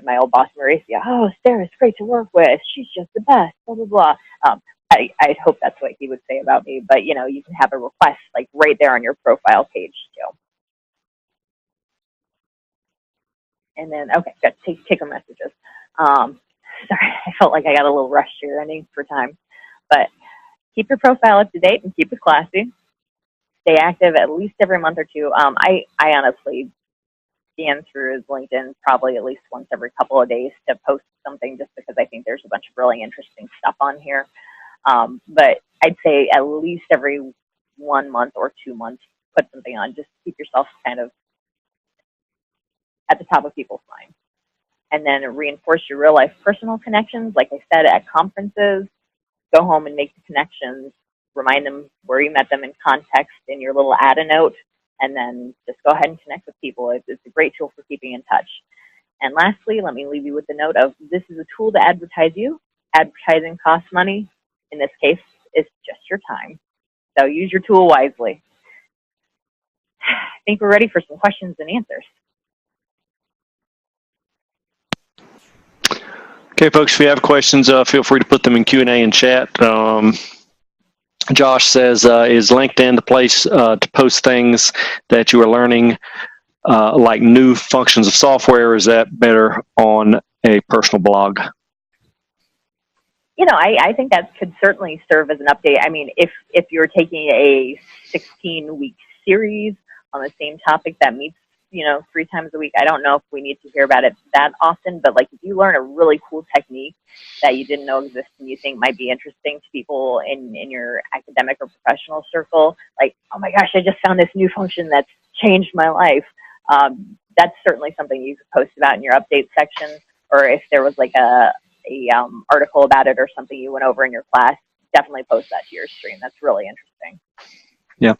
my old boss Mauricia, oh, Sarah's great to work with, she's just the best, blah, blah, blah. I'd hope that's what he would say about me, but you can have a request like right there on your profile page too. And then, okay, good, take our messages. Sorry, I felt like I got a little rushed here, running for time. But keep your profile up to date and keep it classy. Stay active at least every month or two. I honestly scan through his LinkedIn probably at least once every couple of days to post something, just because I think there's a bunch of really interesting stuff on here. But I'd say at least every 1 month or 2 months, put something on. Just keep yourself kind of at the top of people's minds. And then reinforce your real life personal connections. Like I said, at conferences, go home and make the connections, remind them where you met them in context in your little add a note, and then just go ahead and connect with people. It's a great tool for keeping in touch. And lastly, let me leave you with the note of, this is a tool to advertise you. Advertising costs money. In this case, it's just your time. So use your tool wisely. I think we're ready for some questions and answers. Okay, folks, if you have questions, feel free to put them in Q&A and chat. Josh says, is LinkedIn the place to post things that you are learning, like new functions of software, or is that better on a personal blog? I think that could certainly serve as an update. I mean, if you're taking a 16-week series on the same topic that meets 3 times a week, I don't know if we need to hear about it that often, but like if you learn a really cool technique that you didn't know existed and you think might be interesting to people in your academic or professional circle, like, oh my gosh, I just found this new function that's changed my life. That's certainly something you could post about in your update section, or if there was like a article about it or something you went over in your class, definitely post that to your stream. That's really interesting. Yeah,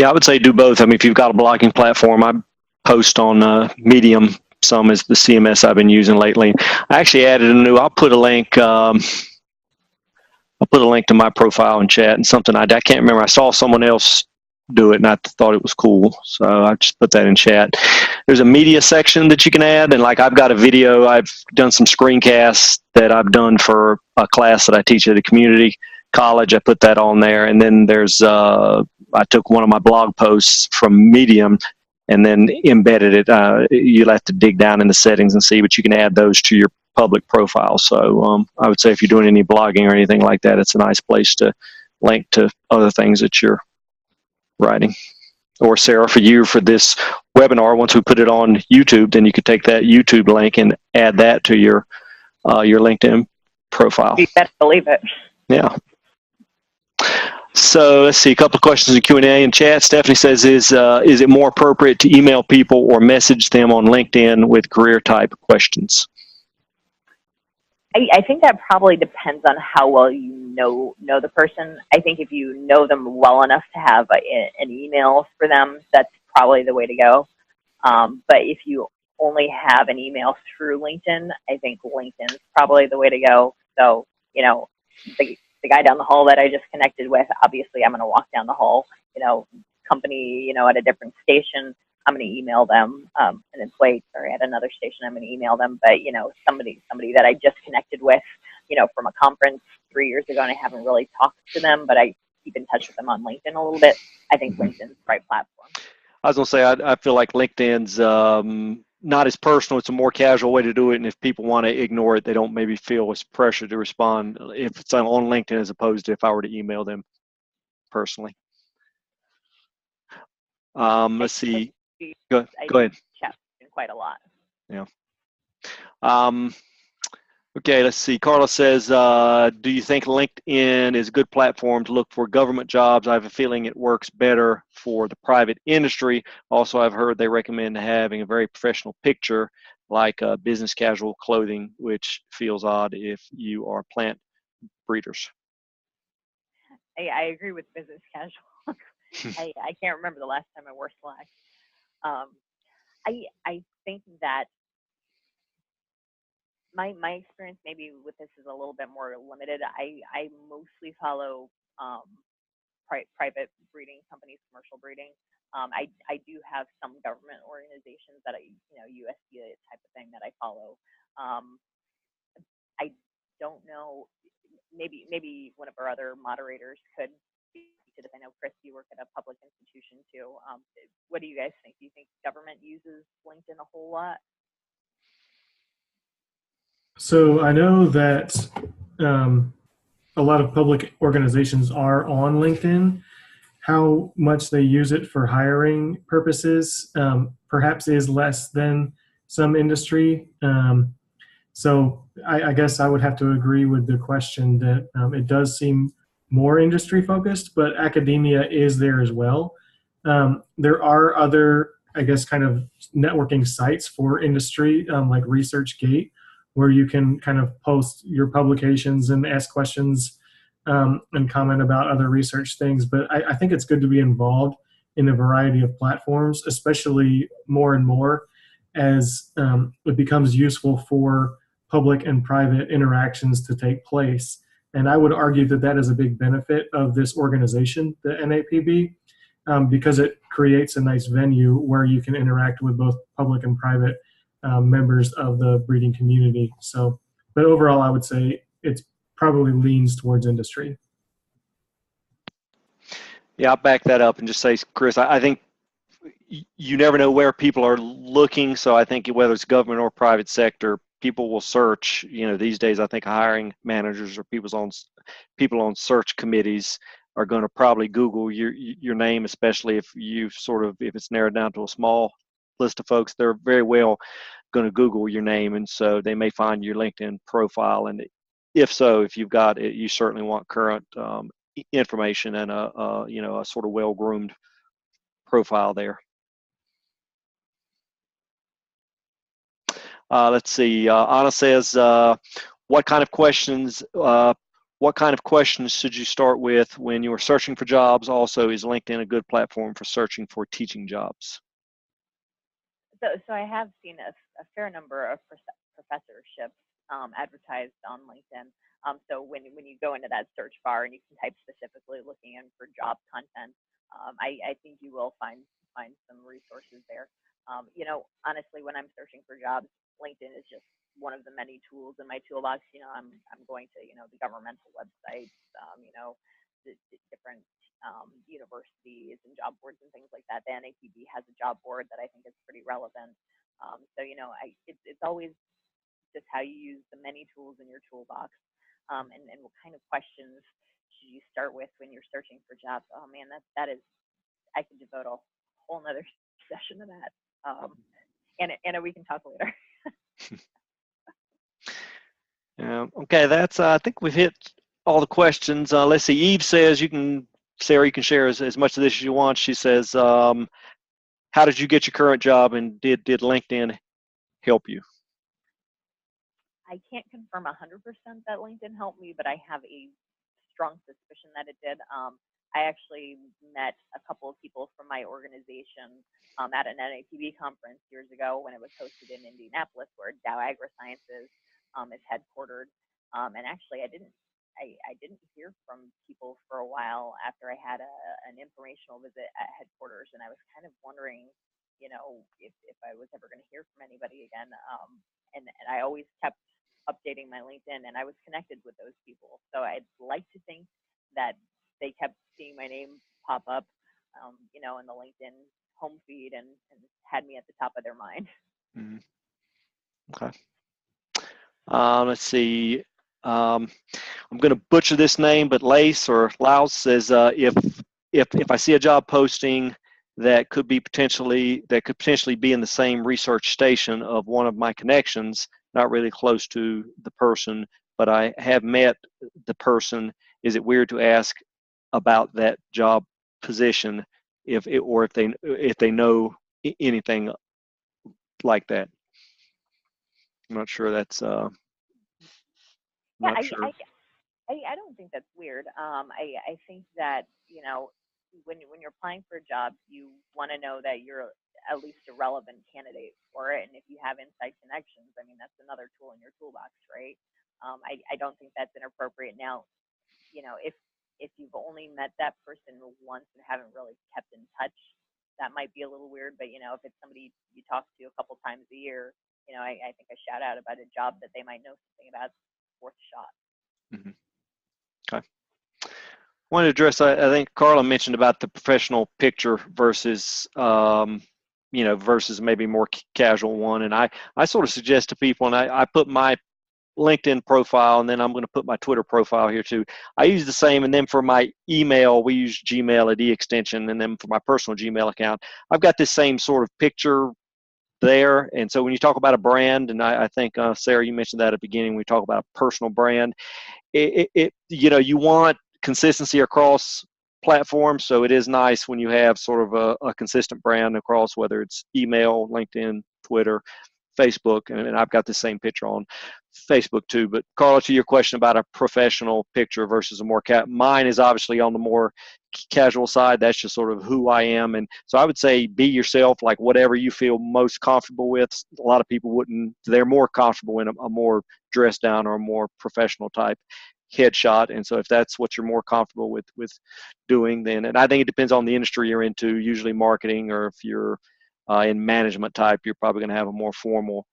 I would say do both. I mean, if you've got a blogging platform, I post on Medium. Some is the CMS I've been using lately. I actually added a new. I'll put a link. I'll put a link to my profile in chat, and something I can't remember. I saw someone else do it, and I thought it was cool, so I just put that in chat. There's a media section that you can add, and like I've got a video. I've done some screencasts that I've done for a class that I teach at a community college. I put that on there, and then there's I took one of my blog posts from Medium and then embedded it. You'll have to dig down in the settings and see, but you can add those to your public profile. So I would say if you're doing any blogging or anything like that, it's a nice place to link to other things that you're writing. Or Sarah, for you, for this webinar, once we put it on YouTube, then you could take that YouTube link and add that to your LinkedIn profile. You better believe it. Yeah. So let's see, a couple of questions in Q&A in chat. Stephanie says, is it more appropriate to email people or message them on LinkedIn with career type questions? I think that probably depends on how well you know the person. I think if you know them well enough to have an email for them, that's probably the way to go. But if you only have an email through LinkedIn, I think LinkedIn is probably the way to go. So, you know, the guy down the hall that I just connected with, obviously I'm going to walk down the hall, you know, company, you know, at a different station, I'm going to email them, an employee, sorry, at another station, I'm going to email them. But, you know, somebody that I just connected with, you know, from a conference 3 years ago, and I haven't really talked to them, but I keep in touch with them on LinkedIn a little bit. I think LinkedIn's the right platform. I was going to say, I feel like LinkedIn's not as personal. It's a more casual way to do it. And if people want to ignore it, they don't maybe feel as pressure to respond if it's on LinkedIn as opposed to if I were to email them personally. Let's see. Go ahead. Chat quite a lot. Yeah. Okay, let's see. Carla says, do you think LinkedIn is a good platform to look for government jobs? I have a feeling it works better for the private industry. Also, I've heard they recommend having a very professional picture like business casual clothing, which feels odd if you are plant breeders. I agree with business casual. I can't remember the last time I wore slacks. I think that my experience maybe with this is a little bit more limited. I mostly follow private breeding companies, commercial breeding. I do have some government organizations that USDA type of thing that I follow. I don't know. Maybe one of our other moderators could speak to this. I know, Chris, you work at a public institution too. What do you guys think? Do you think government uses LinkedIn a whole lot? So I know that a lot of public organizations are on LinkedIn. How much they use it for hiring purposes perhaps is less than some industry. So I guess I would have to agree with the question that it does seem more industry focused, but academia is there as well. There are other, I guess, kind of networking sites for industry like ResearchGate, where you can kind of post your publications and ask questions and comment about other research things. But I think it's good to be involved in a variety of platforms, especially more and more as it becomes useful for public and private interactions to take place. And I would argue that that is a big benefit of this organization, the NAPB, because it creates a nice venue where you can interact with both public and private members of the breeding community. So, but overall, I would say it's probably leans towards industry. Yeah, I'll back that up and just say, Chris, I think you never know where people are looking. So I think whether it's government or private sector, people will search. You know, these days I think hiring managers or people on search committees are going to probably Google your name, especially if if it's narrowed down to a small list of folks. They're very well going to Google your name, and so they may find your LinkedIn profile. And if so, if you've got it, you certainly want current information and a sort of well-groomed profile there. Let's see. Anna says, what kind of questions should you start with when you are searching for jobs? Also, is LinkedIn a good platform for searching for teaching jobs? So I have seen a fair number of professorships advertised on LinkedIn. So when you go into that search bar and you can type specifically looking in for job content, I think you will find some resources there. Honestly, when I'm searching for jobs, LinkedIn is just one of the many tools in my toolbox. I'm going to the governmental websites, the different universities and job boards and things like that. The NAPB has a job board that I think is pretty relevant. So it's always just how you use the many tools in your toolbox, and what kind of questions should you start with when you're searching for jobs. Oh man, that is, I could devote a whole nother session to that. Anna, we can talk later. Okay, that's I think we've hit all the questions. Let's see. Eve says Sarah, you can share as much of this as you want. She says, how did you get your current job, and did LinkedIn help you? I can't confirm 100% that LinkedIn helped me, but I have a strong suspicion that it did. I actually met a couple of people from my organization at an NAPB conference years ago when it was hosted in Indianapolis, where Dow AgroScience is headquartered. And actually, I didn't hear from people for a while after I had an informational visit at headquarters, and I was kind of wondering, if I was ever going to hear from anybody again. And I always kept updating my LinkedIn, and I was connected with those people. So I'd like to think that they kept seeing my name pop up, in the LinkedIn home feed, and had me at the top of their mind. Mm-hmm. Okay. Let's see. I'm going to butcher this name, but Lace or Laus says, if I see a job posting that could potentially be in the same research station of one of my connections, not really close to the person, but I have met the person, is it weird to ask about that job position if they know anything like that? I'm not sure that's Yeah, not sure. I don't think that's weird. I think that, when you're applying for a job, you want to know that you're at least a relevant candidate for it. And if you have inside connections, I mean, that's another tool in your toolbox, right? I don't think that's inappropriate. Now, if you've only met that person once and haven't really kept in touch, that might be a little weird. But, if it's somebody you talk to a couple times a year, I think a shout out about a job that they might know something about is worth a shot. Mm-hmm. Okay. I want to address, I think Carla mentioned about the professional picture versus, versus maybe more casual one. And I sort of suggest to people, and I put my LinkedIn profile, and then I'm going to put my Twitter profile here too. I use the same, and then for my email, we use Gmail, a D extension, and then for my personal Gmail account, I've got this same sort of picture there. And so when you talk about a brand, and I think, Sarah, you mentioned that at the beginning, we talk about a personal brand, you want consistency across platforms. So it is nice when you have sort of a consistent brand across, whether it's email, LinkedIn, Twitter, Facebook, and I've got the same picture on Facebook too. But Carla, to your question about a professional picture versus a more mine is obviously on the more casual side. That's just sort of who I am. And so I would say be yourself, like whatever you feel most comfortable with. A lot of people wouldn't, they're more comfortable in a more dressed down or a more professional type headshot. And so if that's what you're more comfortable with doing, then, and I think it depends on the industry you're into, usually marketing, or if you're in management type, you're probably going to have a more formal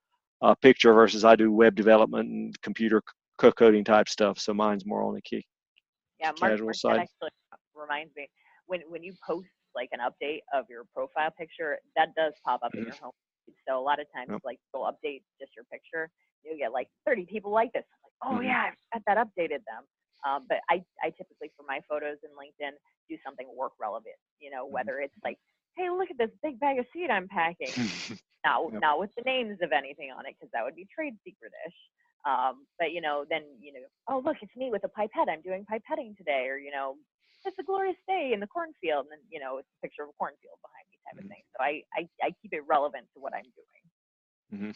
picture versus I do web development and computer coding type stuff. So mine's more on the casual side. That actually reminds me, when you post like an update of your profile picture, that does pop up in your home feed. So a lot of times, like you'll update just your picture, you'll get like 30 people like this. I'm like, oh yeah, I've got that updated them. But I typically, for my photos in LinkedIn, do something work relevant. Whether it's like, hey, look at this big bag of seed I'm packing. Not with the names of anything on it, because that would be trade secret-ish. But then oh look, it's me with a pipette. I'm doing pipetting today, or it's a glorious day in the cornfield, and then it's a picture of a cornfield behind me, type of thing. So I keep it relevant to what I'm doing.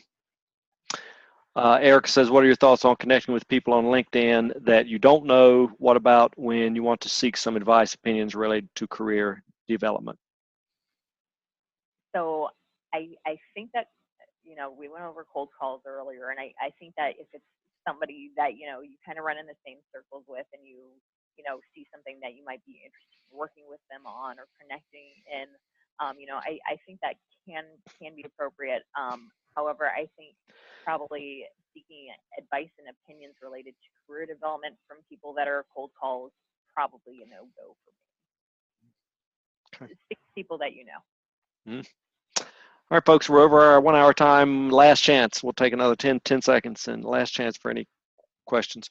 Eric says, what are your thoughts on connecting with people on LinkedIn that you don't know? What about when you want to seek some advice, opinions related to career development? So I think that, we went over cold calls earlier, and I think that if it's somebody that, you kind of run in the same circles with, and you see something that you might be interested in working with them on or connecting in, I think that can be appropriate. However, I think probably seeking advice and opinions related to career development from people that are cold calls, probably a no-go for me. Okay. Stick to people that you know. All right, folks, we're over our 1 hour time. Last chance. We'll take another 10 seconds and last chance for any questions.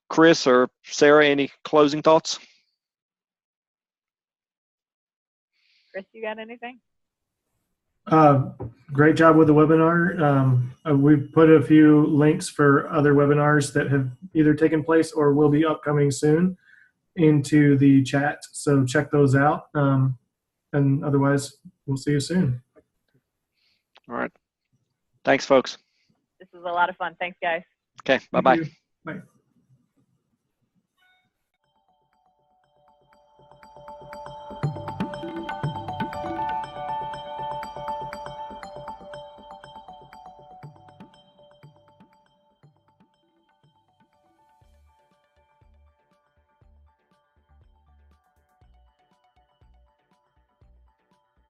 Chris or Sarah, any closing thoughts? Chris, you got anything? Great job with the webinar. We've put a few links for other webinars that have either taken place or will be upcoming soon into the chat. So check those out. And otherwise, we'll see you soon. All right. Thanks, folks. This was a lot of fun. Thanks, guys. Okay. Bye-bye. Bye.